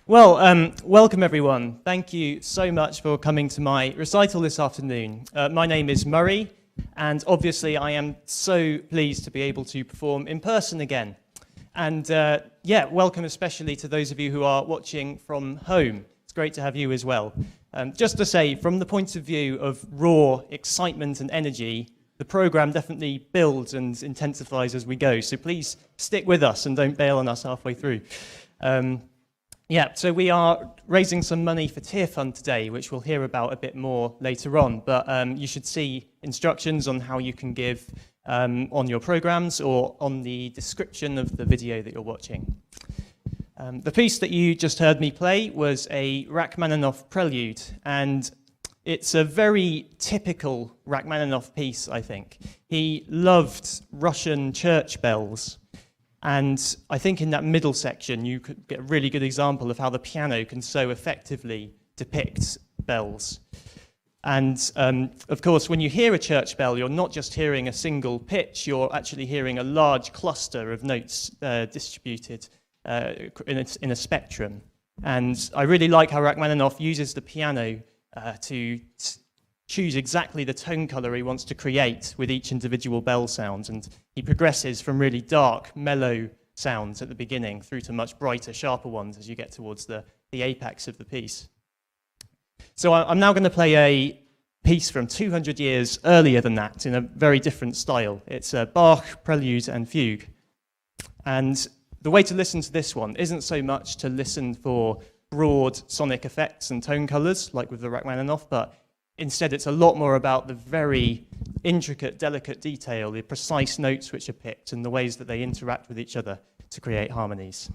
Welcome everyone. Thank you so much for coming to my recital this afternoon. My name is Murray, and obviously I am so pleased to be able to perform in person again. And welcome especially to those of you who are watching from home. It's great to have you as well. Just to say, from the point of view of raw excitement and energy, the program definitely builds and intensifies as we go. So please stick with us and don't bail on us halfway through. So we are raising some money for Tearfund today, which we'll hear about a bit more later on. But you should see instructions on how you can give on your programs or on the description of the video that you're watching. The piece that you just heard me play was a Rachmaninoff prelude, and it's a very typical Rachmaninoff piece, I think. He loved Russian church bells. And I think in that middle section, you could get a really good example of how the piano can so effectively depict bells. And of course, when you hear a church bell, you're not just hearing a single pitch, you're actually hearing a large cluster of notes distributed in a spectrum. And I really like how Rachmaninoff uses the piano to choose exactly the tone color he wants to create with each individual bell sound. And he progresses from really dark, mellow sounds at the beginning through to much brighter, sharper ones as you get towards the apex of the piece. So I'm now going to play a piece from 200 years earlier than that in a very different style. It's a Bach Prelude and Fugue. And the way to listen to this one isn't so much to listen for broad sonic effects and tone colors, like with the Rachmaninoff, but instead, it's a lot more about the very intricate, delicate detail, the precise notes which are picked, and the ways that they interact with each other to create harmonies.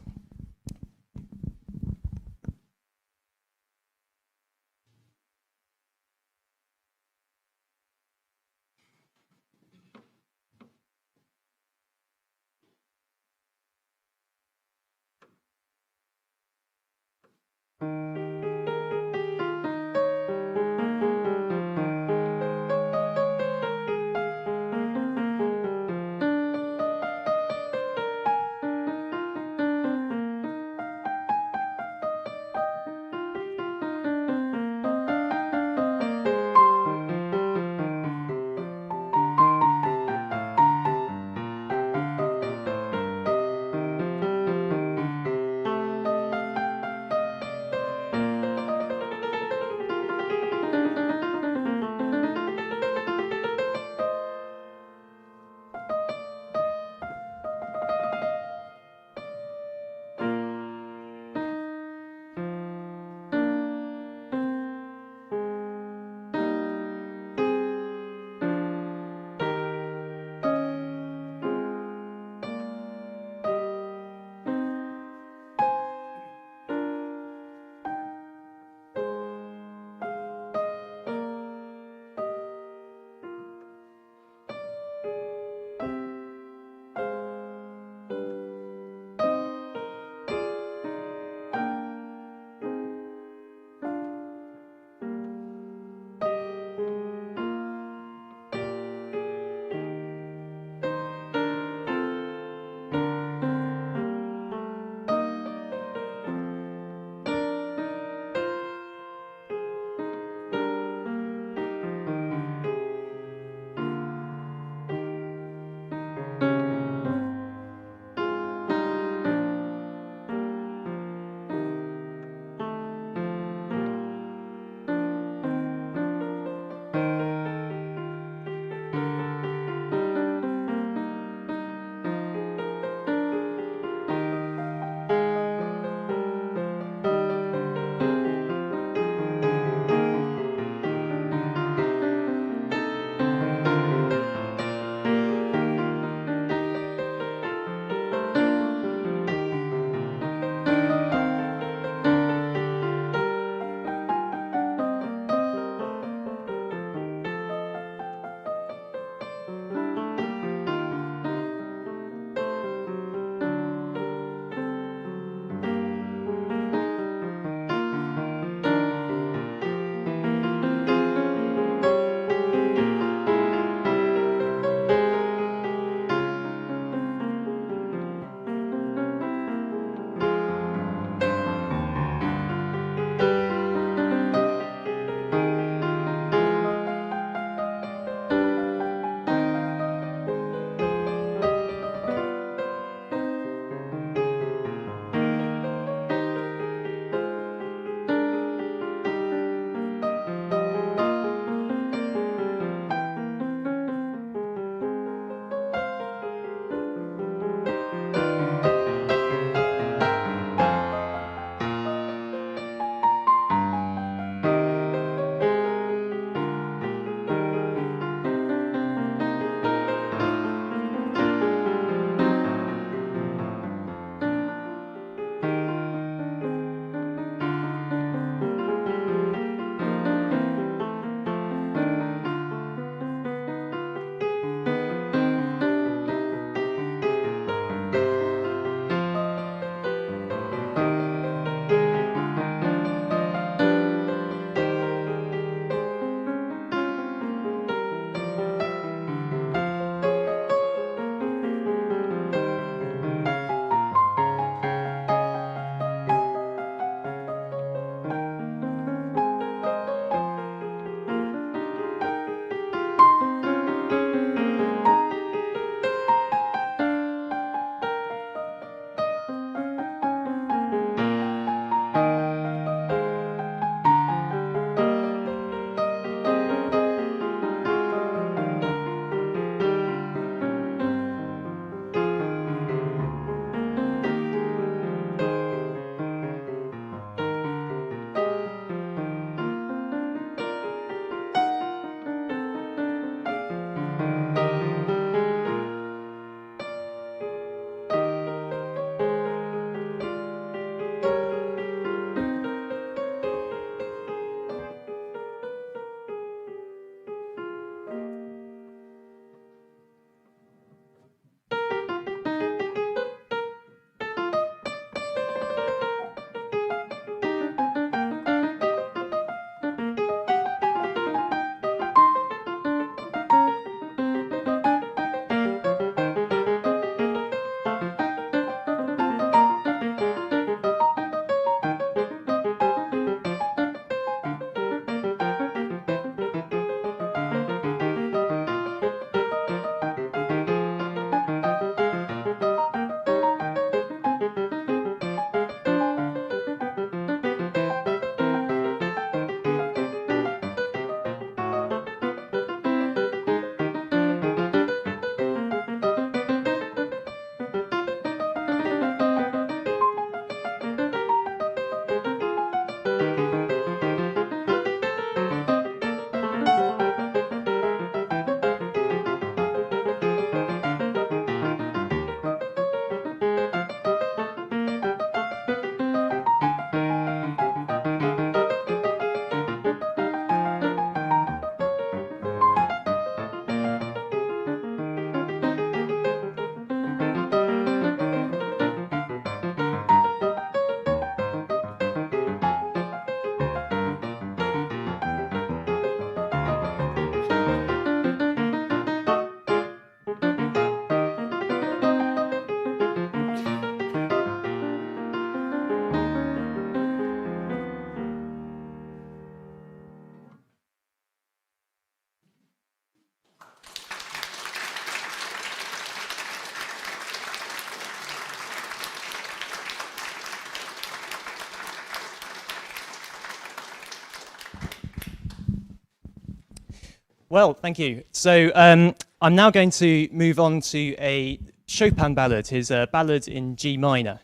Well, thank you. So I'm now going to move on to a Chopin ballad, his ballad in G minor.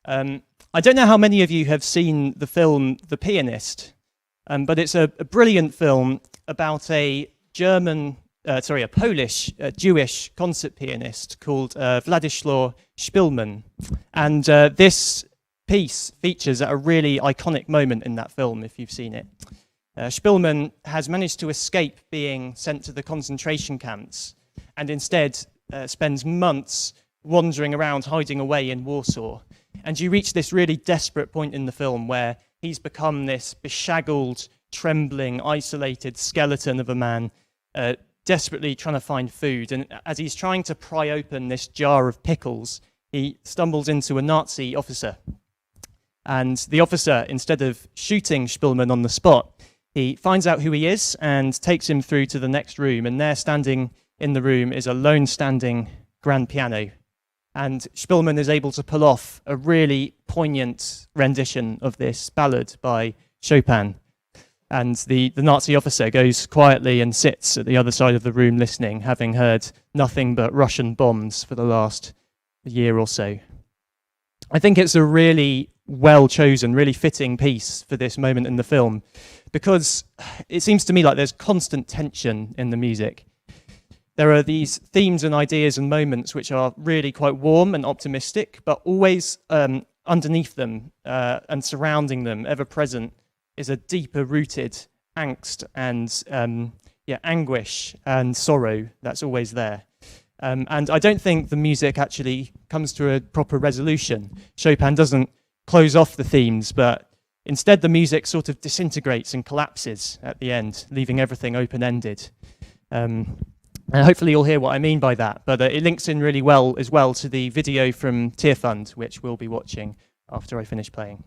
I don't know how many of you have seen the film The Pianist, but it's a brilliant film about a Polish Jewish concert pianist called Władysław Szpilman. And this piece features at a really iconic moment in that film, if you've seen it. Szpilman has managed to escape being sent to the concentration camps and instead spends months wandering around, hiding away in Warsaw. And you reach this really desperate point in the film where he's become this beshaggled, trembling, isolated skeleton of a man, desperately trying to find food. And as he's trying to pry open this jar of pickles, he stumbles into a Nazi officer. And the officer, instead of shooting Szpilman on the spot, he finds out who he is and takes him through to the next room. And there, standing in the room, is a lone standing grand piano. And Szpilman is able to pull off a really poignant rendition of this ballad by Chopin. And the Nazi officer goes quietly and sits at the other side of the room listening, having heard nothing but Russian bombs for the last year or so. I think it's a really well-chosen, really fitting piece for this moment in the film, because it seems to me like there's constant tension in the music. There are these themes and ideas and moments which are really quite warm and optimistic, but always underneath them and surrounding them, ever present, is a deeper rooted angst and anguish and sorrow that's always there. And I don't think the music actually comes to a proper resolution. Chopin doesn't close off the themes, but instead the music sort of disintegrates and collapses at the end, leaving everything open-ended. And hopefully you'll hear what I mean by that, but it links in really well as well to the video from Tearfund, which we'll be watching after I finish playing.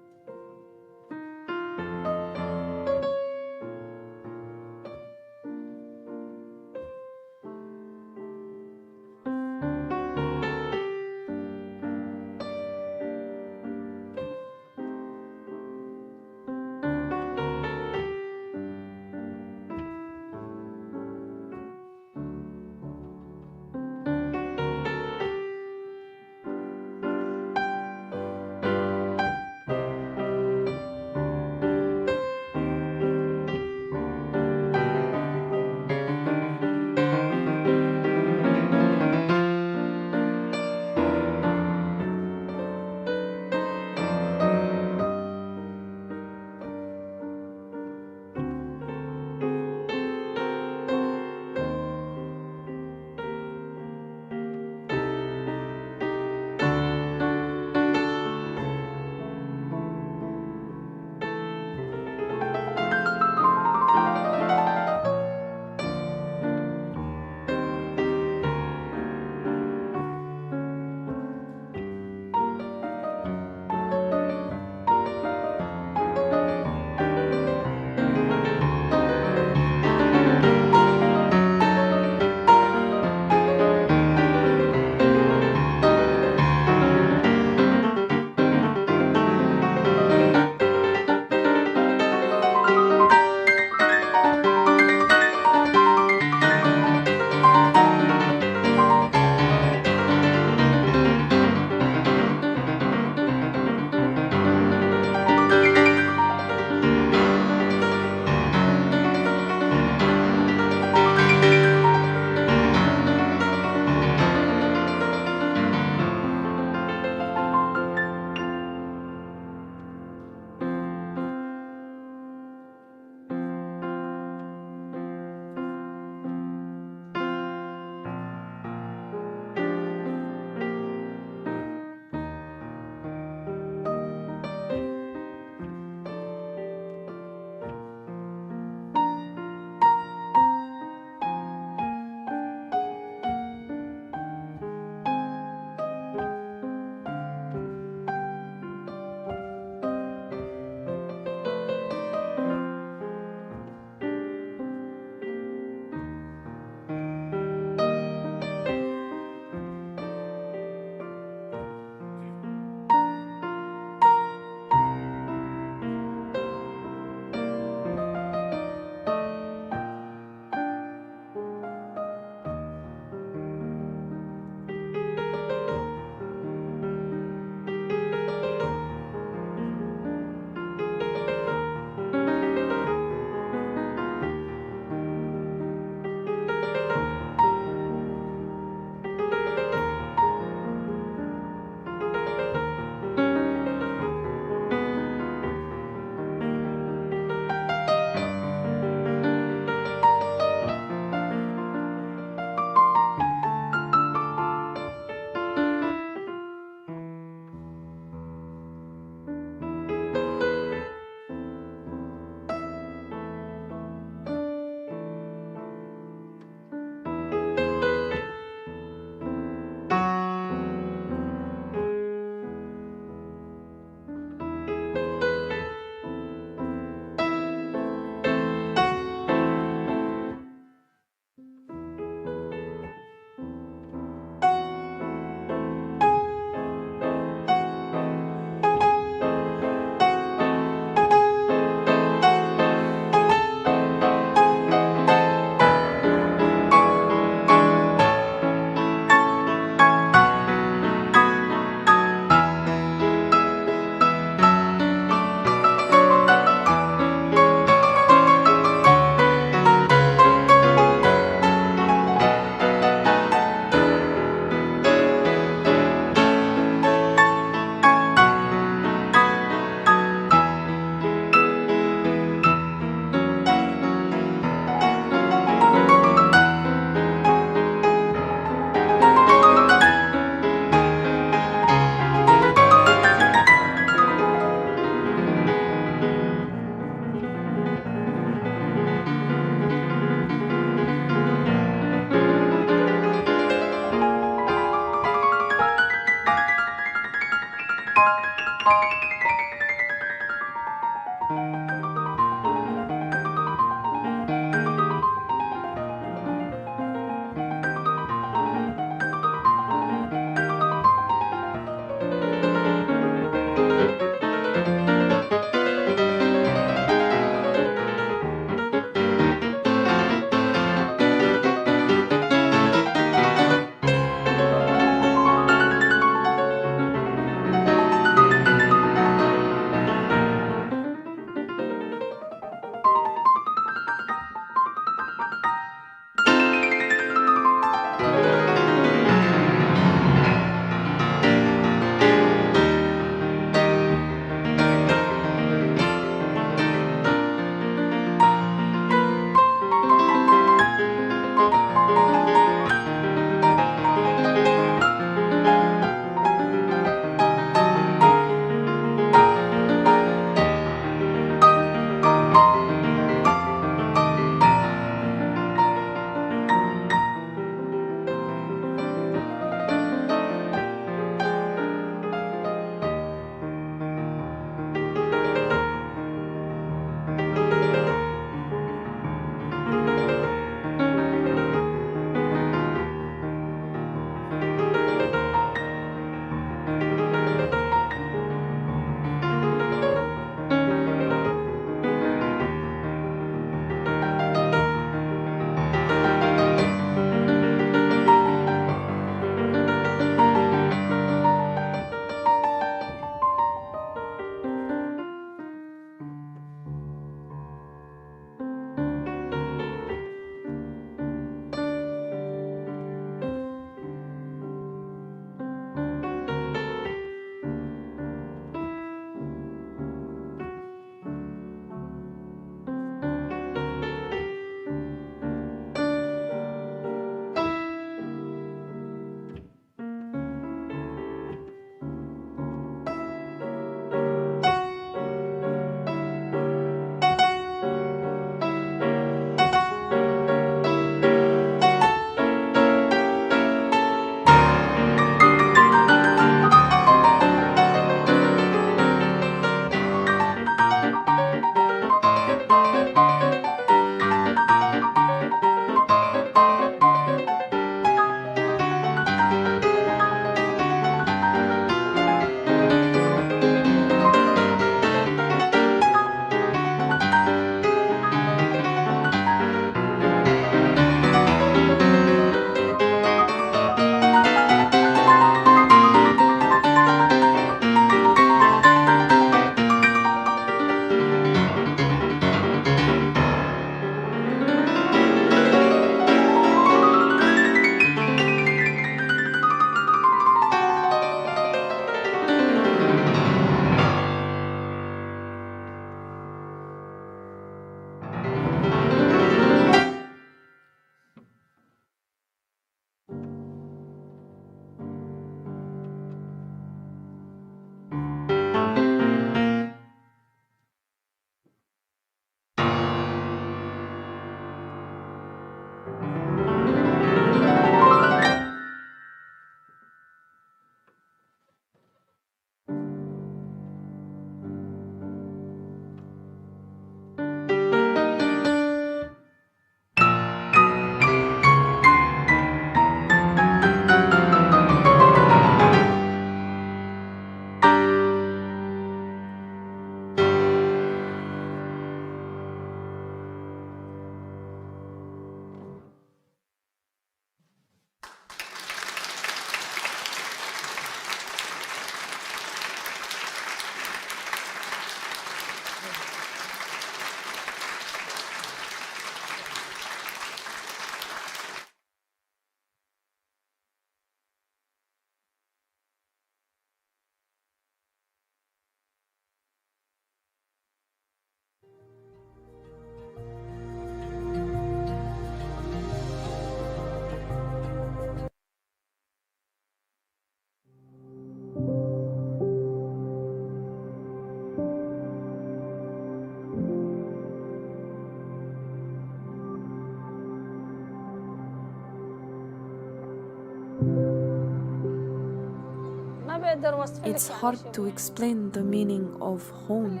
It's hard to explain the meaning of home.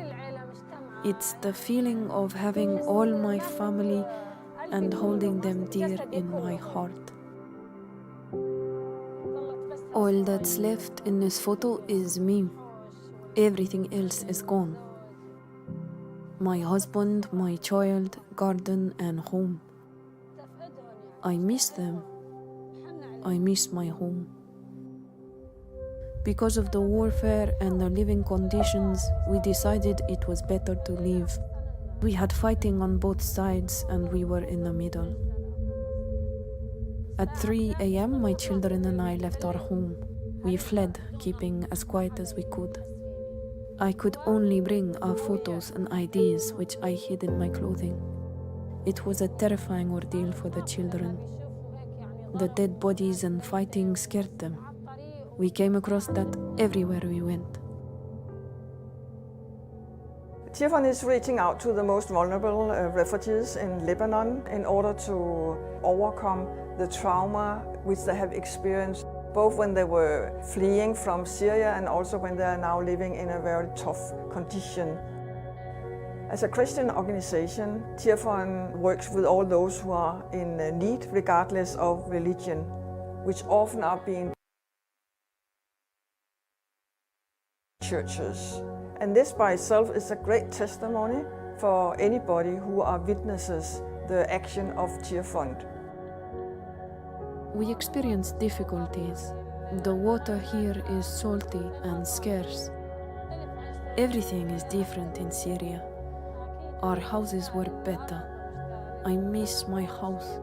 It's the feeling of having all my family and holding them dear in my heart. All that's left in this photo is me. Everything else is gone. My husband, my child, garden and home. I miss them. I miss my home. Because of the warfare and the living conditions, we decided it was better to leave. We had fighting on both sides and we were in the middle. At 3 a.m., my children and I left our home. We fled, keeping as quiet as we could. I could only bring our photos and IDs, which I hid in my clothing. It was a terrifying ordeal for the children. The dead bodies and fighting scared them. We came across that everywhere we went. Tearfund is reaching out to the most vulnerable refugees in Lebanon in order to overcome the trauma which they have experienced, both when they were fleeing from Syria and also when they are now living in a very tough condition. As a Christian organization, Tearfund works with all those who are in need, regardless of religion, which often are being churches. And this by itself is a great testimony for anybody who are witnesses the action of Tearfund. We experienced difficulties. The water here is salty and scarce. Everything is different in Syria. Our houses were better. I miss my house,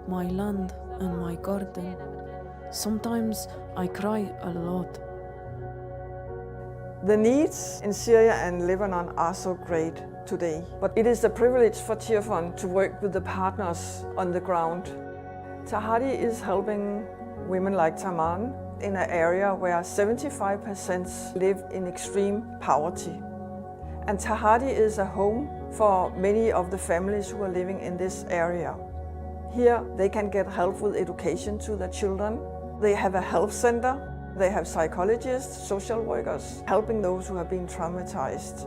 my land and my garden. Sometimes I cry a lot. The needs in Syria and Lebanon are so great today, but it is a privilege for Tearfund to work with the partners on the ground. Tahadi is helping women like Taman in an area where 75% live in extreme poverty. And Tahadi is a home for many of the families who are living in this area. Here they can get help with education to their children. They have a health center. They have psychologists, social workers, helping those who have been traumatized.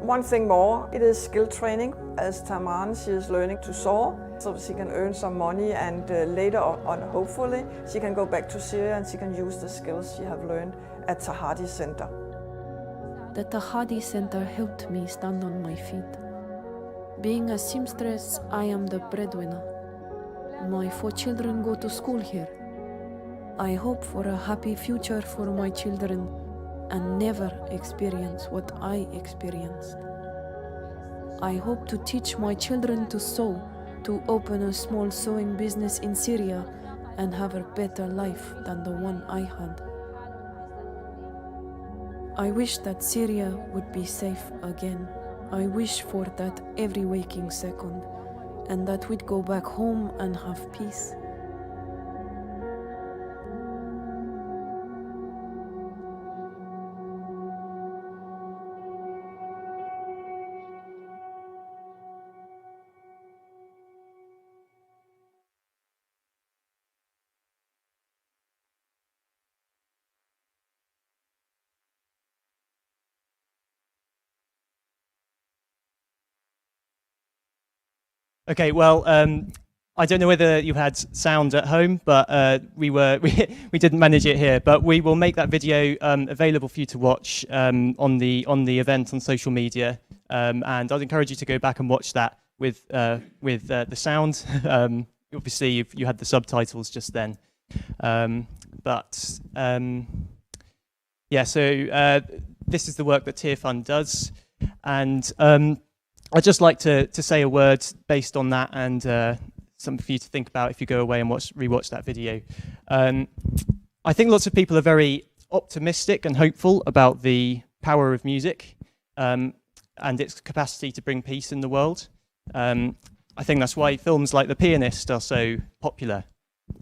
One thing more, it is skill training. As Taman, she is learning to sew, so she can earn some money and later on, hopefully, she can go back to Syria and she can use the skills she have learned at Tahadi Center. The Tahadi Center helped me stand on my feet. Being a seamstress, I am the breadwinner. My 4 children go to school here. I hope for a happy future for my children and never experience what I experienced. I hope to teach my children to sew, to open a small sewing business in Syria and have a better life than the one I had. I wish that Syria would be safe again. I wish for that every waking second, and that we'd go back home and have peace. Okay, well, I don't know whether you had sound at home, but we didn't manage it here. But we will make that video available for you to watch on the event on social media, and I'd encourage you to go back and watch that with the sound. Obviously, you had the subtitles just then, yeah. So this is the work that Tearfund does, and I'd just like to say a word based on that and something for you to think about if you go away and rewatch that video. I think lots of people are very optimistic and hopeful about the power of music and its capacity to bring peace in the world. I think that's why films like The Pianist are so popular.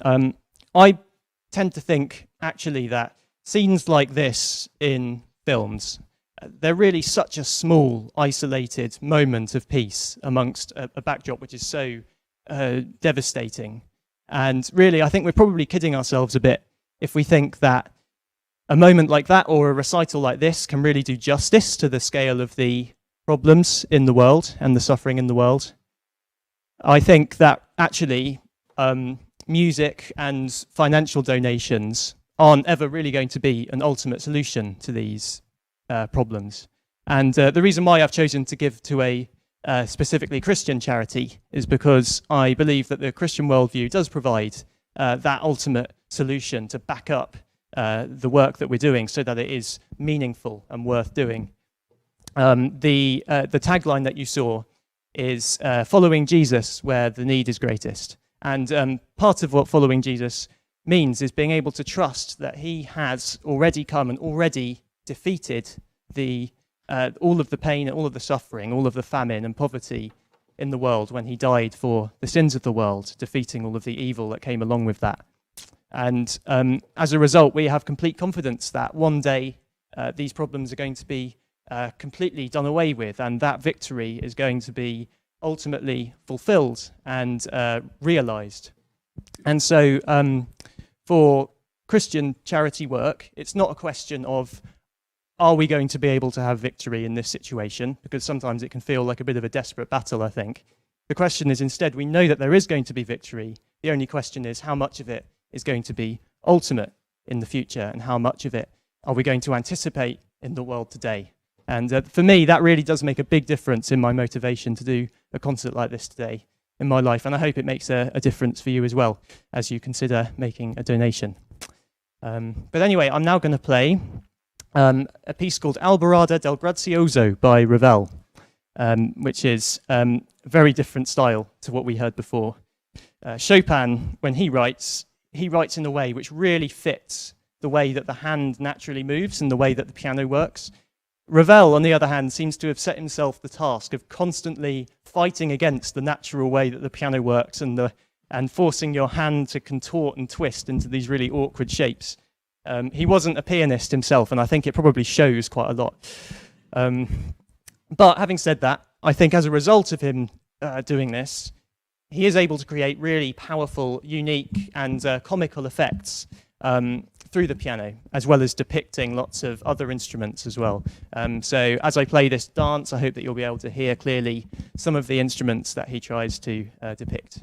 I tend to think, actually, that scenes like this in films, they're really such a small, isolated moment of peace amongst a backdrop which is so devastating. And really, I think we're probably kidding ourselves a bit if we think that a moment like that or a recital like this can really do justice to the scale of the problems in the world and the suffering in the world. I think that actually music and financial donations aren't ever really going to be an ultimate solution to these problems. And the reason why I've chosen to give to a specifically Christian charity is because I believe that the Christian worldview does provide that ultimate solution to back up the work that we're doing so that it is meaningful and worth doing. The tagline that you saw is following Jesus where the need is greatest. And part of what following Jesus means is being able to trust that he has already come and already defeated all of the pain, all of the suffering, all of the famine and poverty in the world when he died for the sins of the world, defeating all of the evil that came along with that. And as a result, we have complete confidence that one day these problems are going to be completely done away with, and that victory is going to be ultimately fulfilled and realized. And so for Christian charity work, it's not a question of, are we going to be able to have victory in this situation? Because sometimes it can feel like a bit of a desperate battle, I think. The question is instead, we know that there is going to be victory. The only question is how much of it is going to be ultimate in the future, and how much of it are we going to anticipate in the world today? And for me, that really does make a big difference in my motivation to do a concert like this today in my life. And I hope it makes a difference for you as well as you consider making a donation. But anyway, I'm now going to play a piece called Alborada del Grazioso by Ravel, which is a very different style to what we heard before. Chopin, when he writes in a way which really fits the way that the hand naturally moves and the way that the piano works. Ravel, on the other hand, seems to have set himself the task of constantly fighting against the natural way that the piano works and forcing your hand to contort and twist into these really awkward shapes. He wasn't a pianist himself, and I think it probably shows quite a lot. But having said that, I think as a result of him doing this, he is able to create really powerful, unique, and comical effects through the piano, as well as depicting lots of other instruments as well. So as I play this dance, I hope that you'll be able to hear clearly some of the instruments that he tries to depict.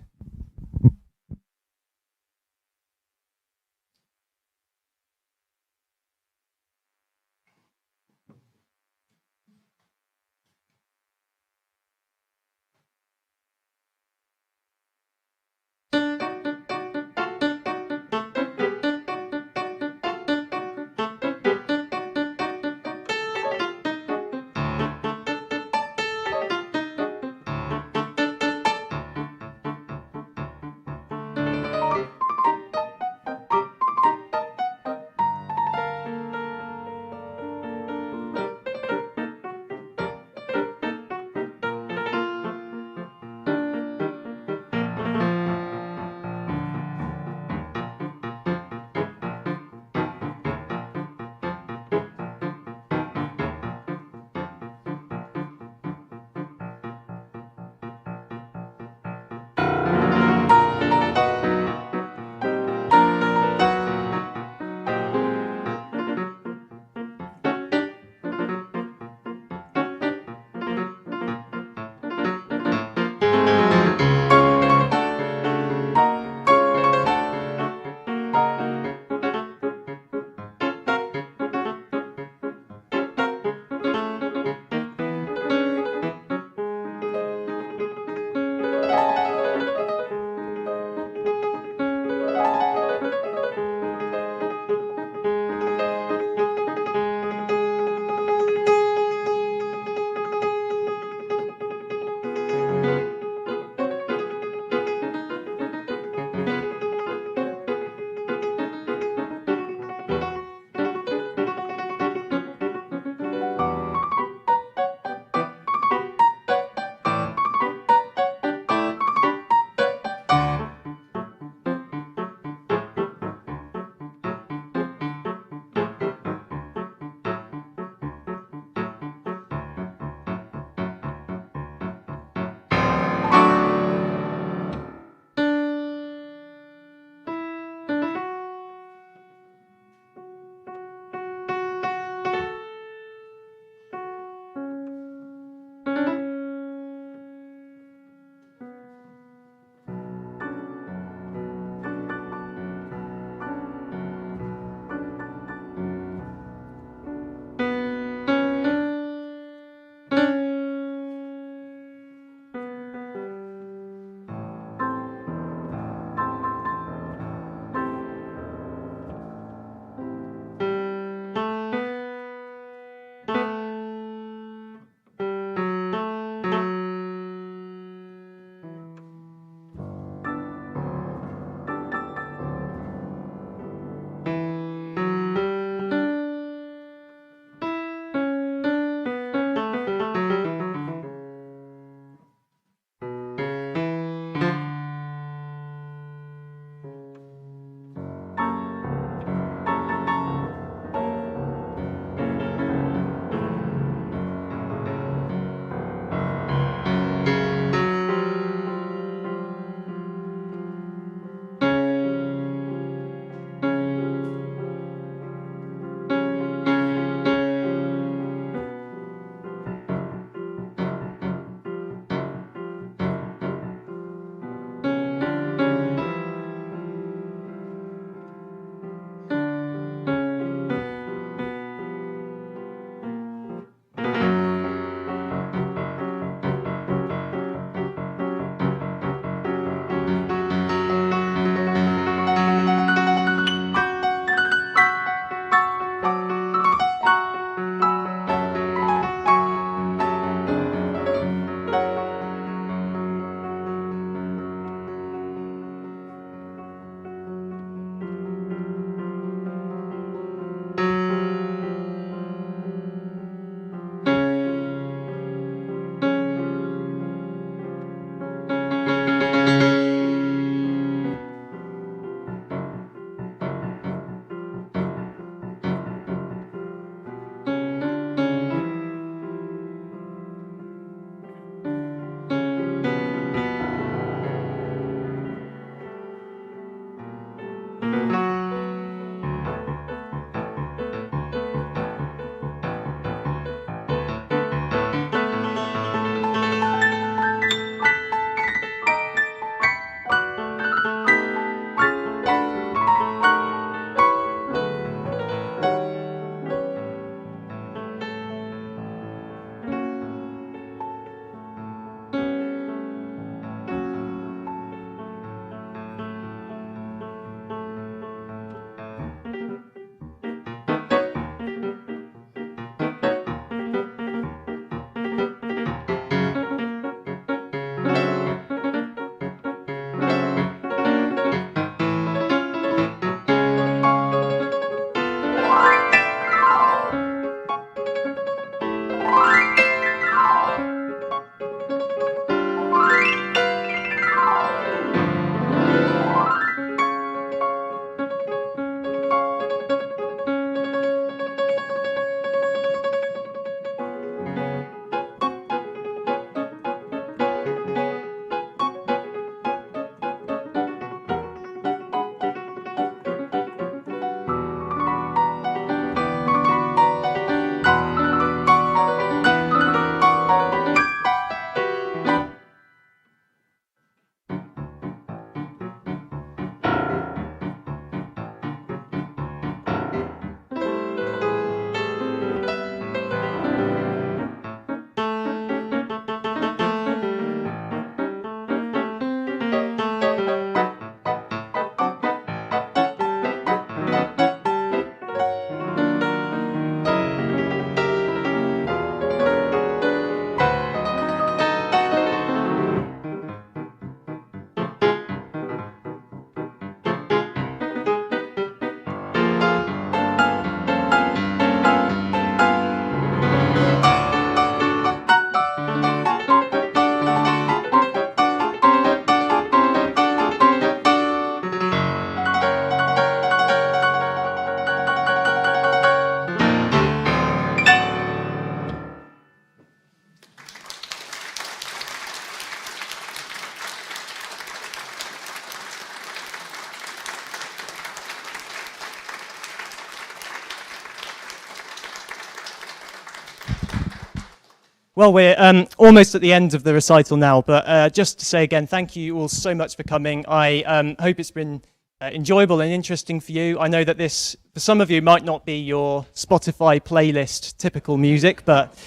Well, we're almost at the end of the recital now, but just to say again, thank you all so much for coming. I hope it's been enjoyable and interesting for you. I know that this, for some of you, might not be your Spotify playlist typical music, but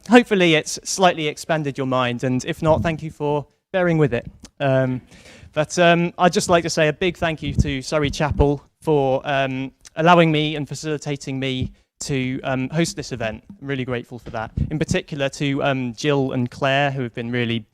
hopefully it's slightly expanded your mind, and if not, thank you for bearing with it. But I'd just like to say a big thank you to Surrey Chapel for allowing me and facilitating me to host this event. I'm really grateful for that. In particular to Jill and Claire, who have been really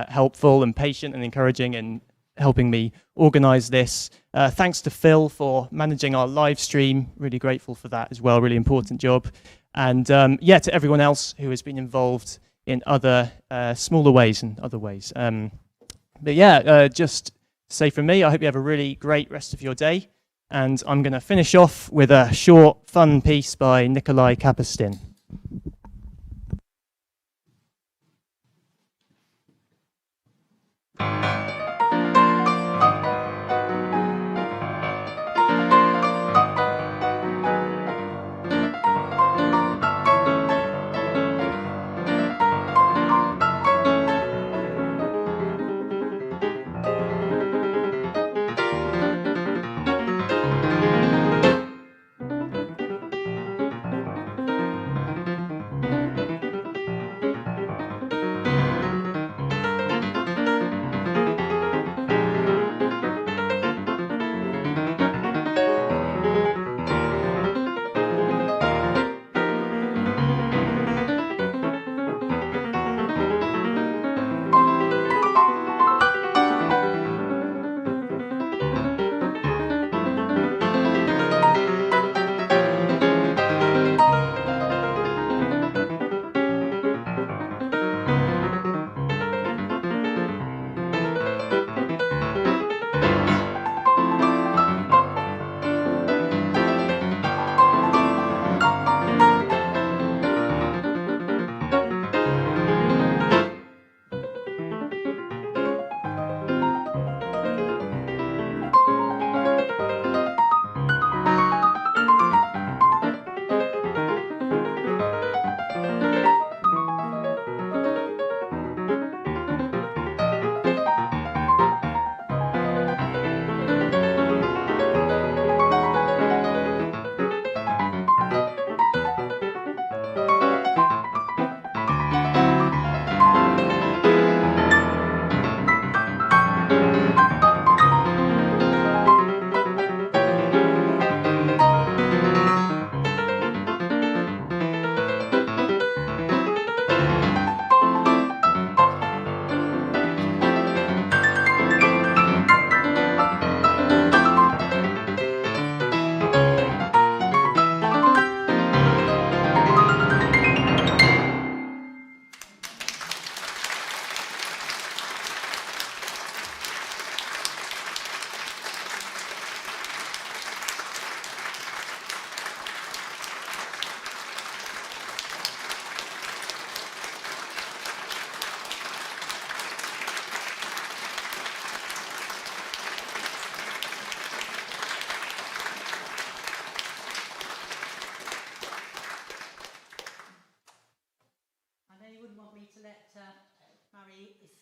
helpful and patient and encouraging in helping me organise this. Thanks to Phil for managing our live stream. Really grateful for that as well. Really important job. And yeah, to everyone else who has been involved in other smaller ways and other ways. But yeah, just say from me, I hope you have a really great rest of your day. And I'm going to finish off with a short, fun piece by Nikolai Kapustin.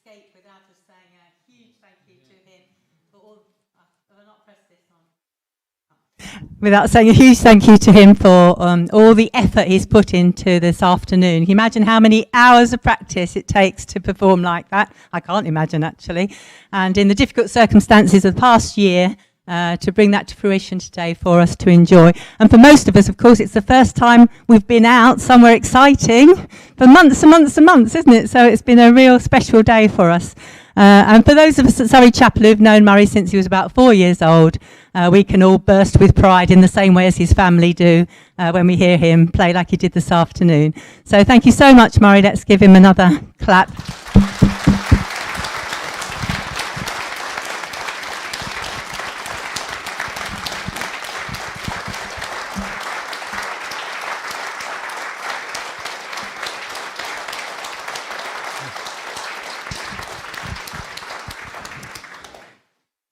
escape without us saying a huge thank you to him for all. Have I not pressed this on? Without saying a huge thank you to him for all the effort he's put into this afternoon. Can you imagine how many hours of practice it takes to perform like that? I can't imagine, actually. And in the difficult circumstances of the past year, to bring that to fruition today for us to enjoy. And for most of us, of course, it's the first time we've been out somewhere exciting for months and months and months, isn't it? So it's been a real special day for us. And for those of us at Surrey Chapel who've known Murray since he was about 4 years old, we can all burst with pride in the same way as his family do when we hear him play like he did this afternoon. So thank you so much, Murray. Let's give him another clap.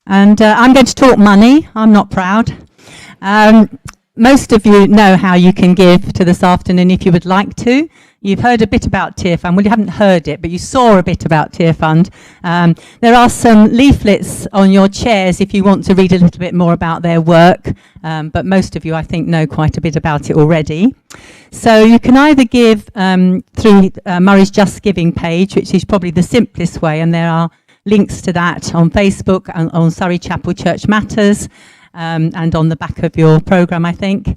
And I'm going to talk money. I'm not proud. most of you know how you can give to this afternoon if you would like to. You've heard a bit about Tearfund. Well, you haven't heard it, but you saw a bit about Tearfund. There are some leaflets on your chairs if you want to read a little bit more about their work, but most of you, I think, know quite a bit about it already. So you can either give through Murray's Just Giving page, which is probably the simplest way, and there are links to that on Facebook and on Surrey Chapel Church Matters, and on the back of your programme, I think.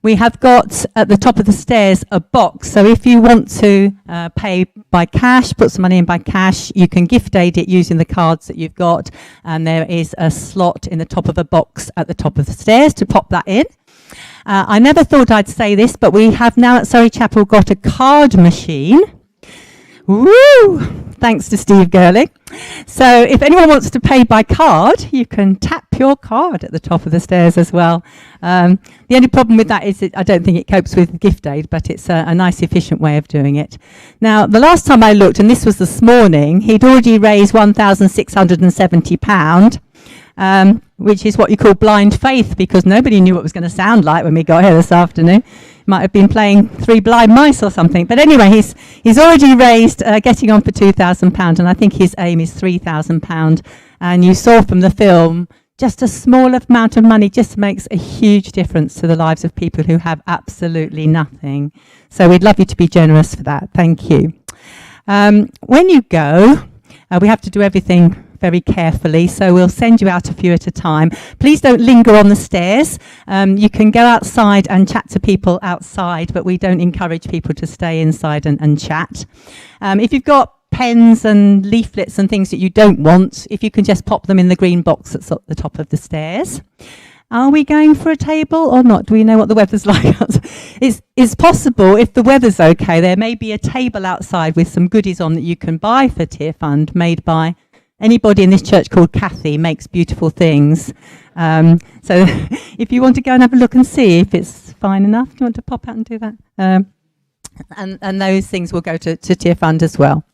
We have got at the top of the stairs a box, so if you want to pay by cash, put some money in by cash, you can gift aid it using the cards that you've got, and there is a slot in the top of a box at the top of the stairs to pop that in. I never thought I'd say this, but we have now at Surrey Chapel got a card machine. Woo! Thanks to Steve Gerling. So if anyone wants to pay by card, you can tap your card at the top of the stairs as well. The only problem with that is that I don't think it copes with gift aid, but it's a nice, efficient way of doing it. Now, the last time I looked, and this was this morning, he'd already raised £1,670. Which is what you call blind faith, because nobody knew what it was going to sound like when we got here this afternoon. Might have been playing Three Blind Mice or something. But anyway, he's already raised, getting on for £2,000, and I think his aim is £3,000. And you saw from the film, just a small amount of money just makes a huge difference to the lives of people who have absolutely nothing. So we'd love you to be generous for that. Thank you. When you go, we have to do everything very carefully, so we'll send you out a few at a time. Please don't linger on the stairs. You can go outside and chat to people outside, but we don't encourage people to stay inside and chat. If you've got pens and leaflets and things that you don't want, if you can just pop them in the green box that's at the top of the stairs. Are we going for a table or not? Do we know what the weather's like? It's possible, if the weather's okay, there may be a table outside with some goodies on that you can buy for Tearfund, made by anybody in this church called Kathy, makes beautiful things. So if you want to go and have a look and see if it's fine enough, do you want to pop out and do that? And those things will go to Tearfund as well.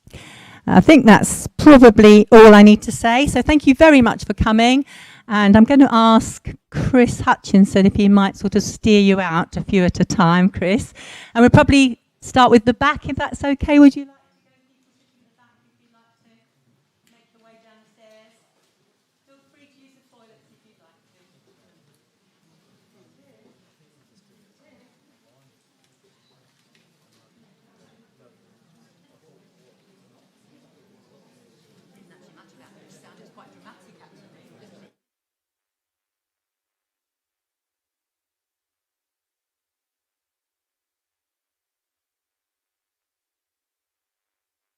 I think that's probably all I need to say. So thank you very much for coming. And I'm going to ask Chris Hutchinson if he might sort of steer you out a few at a time, Chris. And we'll probably start with the back, if that's okay. Would you like?